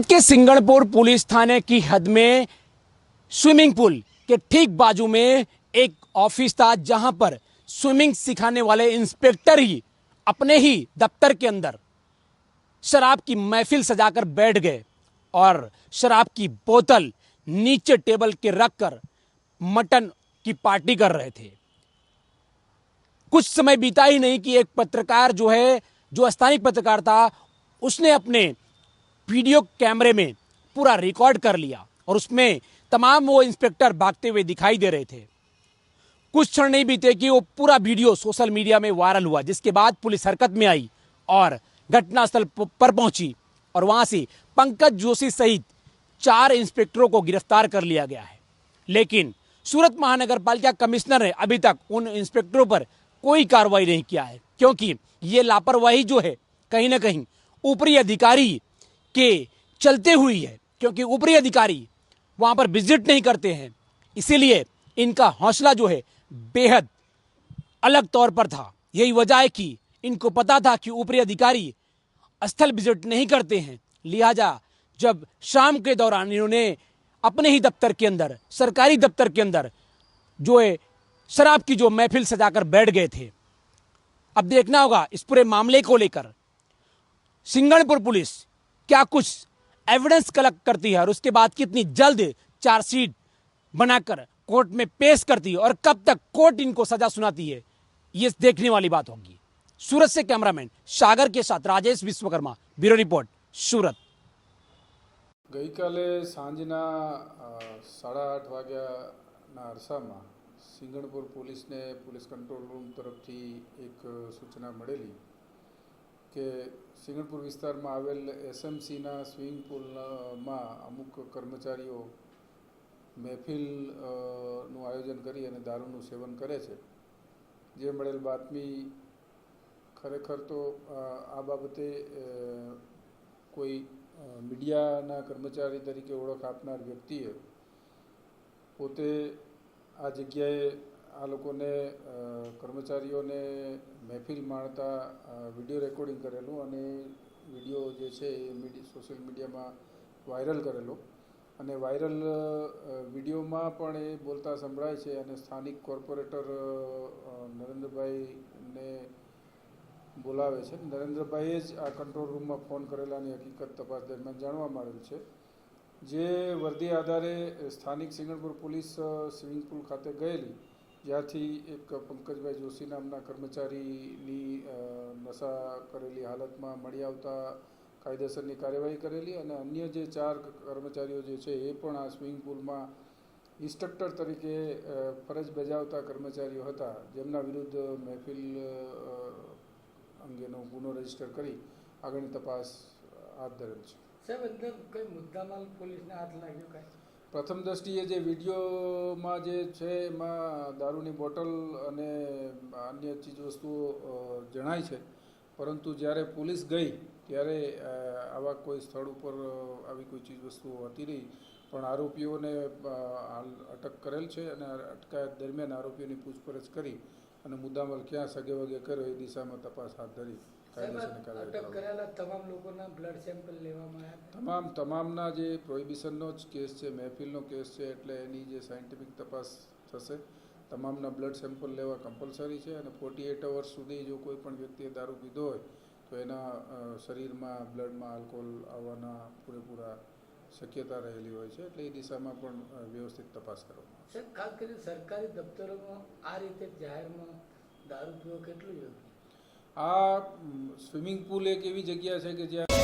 सूरत के सिंगणपुर पुलिस थाने की हद में स्विमिंग पूल के ठीक बाजू में एक ऑफिस था, जहां पर स्विमिंग सिखाने वाले इंस्पेक्टर ही अपने ही दफ्तर के अंदर शराब की महफिल सजाकर बैठ गए और शराब की बोतल नीचे टेबल के रखकर मटन की पार्टी कर रहे थे। कुछ समय बीता ही नहीं कि एक पत्रकार जो स्थानिक पत्रकार था, उसने अपने वीडियो कैमरे में पूरा रिकॉर्ड कर लिया और उसमें तमाम वो इंस्पेक्टर भागते हुए दिखाई दे रहे थे। कुछ क्षण नहीं बीते कि वो पूरा वीडियो सोशल मीडिया में वायरल हुआ, जिसके बाद पुलिस हरकत में आई और घटनास्थल पर पहुंची और वहां से पंकज जोशी सहित 4 इंस्पेक्टरों को गिरफ्तार कर लिया गया है। लेकिन सूरत महानगर पालिका कमिश्नर ने अभी तक उन इंस्पेक्टरों पर कोई कार्रवाई नहीं किया है, क्योंकि ये लापरवाही जो है कहीं ना कहीं ऊपरी अधिकारी के चलते हुई है, क्योंकि ऊपरी अधिकारी वहां पर विजिट नहीं करते हैं। इसीलिए इनका हौसला जो है बेहद अलग तौर पर था। यही वजह है कि इनको पता था कि ऊपरी अधिकारी स्थल विजिट नहीं करते हैं, लिहाजा जब शाम के दौरान इन्होंने अपने ही दफ्तर के अंदर, सरकारी दफ्तर के अंदर जो है शराब की जो महफिल सजाकर बैठ गए थे। अब देखना होगा इस पूरे मामले को लेकर सिंगणपुर पुलिस क्या कुछ एविडेंस कलेक्ट करती है और उसके बाद कितनी जल्द चार्जशीट बनाकर कोर्ट में पेश करती है और कब तक कोर्ट इनको सजा सुनाती है, ये देखने वाली बात होगी। सूरत से कैमरामैन सागर के साथ राजेश विश्वकर्मा, ब्यूरो रिपोर्ट, सूरत। गई काले सांजना 8:30 वाग्याना अरसाમાં સિંગણપુર પોલીસને પોલીસ કંટ્રોલ રૂમ તરફથી એક સૂચના મળેલી કે સિંગણપુર વિસ્તારમાં આવેલ એસએમસીના સ્વિમિંગ પૂલમાં અમુક કર્મચારીઓ મહેફિલનું આયોજન કરી અને દારૂનું સેવન કરે છે। જે મળેલ બાતમી ખરેખર તો આ બાબતે કોઈ મીડિયાના કર્મચારી તરીકે ઓળખ આપનાર વ્યક્તિએ પોતે આ જગ્યાએ આ લોકોને કર્મચારીઓને મહેફિલ માણતા વિડીયો રેકોર્ડિંગ કરેલું અને વિડીયો જે છે એ સોશિયલ મીડિયામાં વાયરલ કરેલો અને વાયરલ વિડીયોમાં પણ એ બોલતા સંભળાય છે અને સ્થાનિક કોર્પોરેટર નરેન્દ્રભાઈને બોલાવે છે। નરેન્દ્રભાઈએ જ આ કંટ્રોલ રૂમમાં ફોન કરેલાની હકીકત તપાસ દરમિયાન જાણવા મળેલ છે। જે વર્દી આધારે સ્થાનિક સિંગણપુર પોલીસ સ્વિમિંગ પૂલ ખાતે ગયેલી, જ્યાંથી એક પંકજભાઈ જોશી નામના કર્મચારીની નશા કરેલી હાલતમાં મળી આવતા કાયદેસરની કાર્યવાહી કરેલી અને અન્ય જે 4 કર્મચારીઓ જે છે એ પણ આ સ્વિમિંગ પૂલમાં ઇન્સ્ટ્રક્ટર તરીકે ફરજ બજાવતા કર્મચારીઓ હતા, જેમના વિરુદ્ધ મહેફિલ અંગેનો ગુનો રજીસ્ટર કરી આગળની તપાસ હાથ ધરેલ છે। સાહેબ, અંદર કઈ મુદ્દામાલ પોલીસને હાથ લાગ્યો કાંઈ? પ્રથમ દ્રષ્ટિએ જે વિડીયોમાં જે છે એમાં દારૂની બોટલ અને અન્ય ચીજવસ્તુઓ જણાય છે, પરંતુ જ્યારે પોલીસ ગઈ ત્યારે આવા કોઈ સ્થળ ઉપર આવી કોઈ ચીજવસ્તુઓ હતી નહીં, પણ આરોપીઓને હાલ અટક કરેલ છે અને અટકાયત દરમિયાન આરોપીઓની પૂછપરછ કરી અને મુદ્દામાલ ક્યાં સગે વગે કર્યો એ દિશામાં તપાસ હાથ ધરી કાયદેસરની કાર્યવાહી તમામ લોકોના બ્લડ સેમ્પલ લેવામાં આવ્યા? તમામના જે પ્રોહિબિશનનો જ કેસ છે, મહેફિલનો કેસ છે, એટલે એની જે સાયન્ટિફિક તપાસ થશે। તમામના બ્લડ સેમ્પલ લેવા કમ્પલસરી છે અને 48 અવર્સ સુધી જો કોઈ પણ વ્યક્તિએ દારૂ પીધો હોય તો એના શરીરમાં, બ્લડમાં આલ્કોહોલ આવવાના પૂરેપૂરા શક્યતા રહેલી હોય છે, એટલે એ દિશામાં પણ વ્યવસ્થિત તપાસ કરવામાં આવશે। સાહેબ, ખાસ કરીને સરકારી દફતરોમાં આ રીતે જાહેરમાં દારૂ પીવો કેટલું યોગ્ય? આ સ્વિમિંગ પૂલ એક એવી જગ્યા છે કે જ્યાં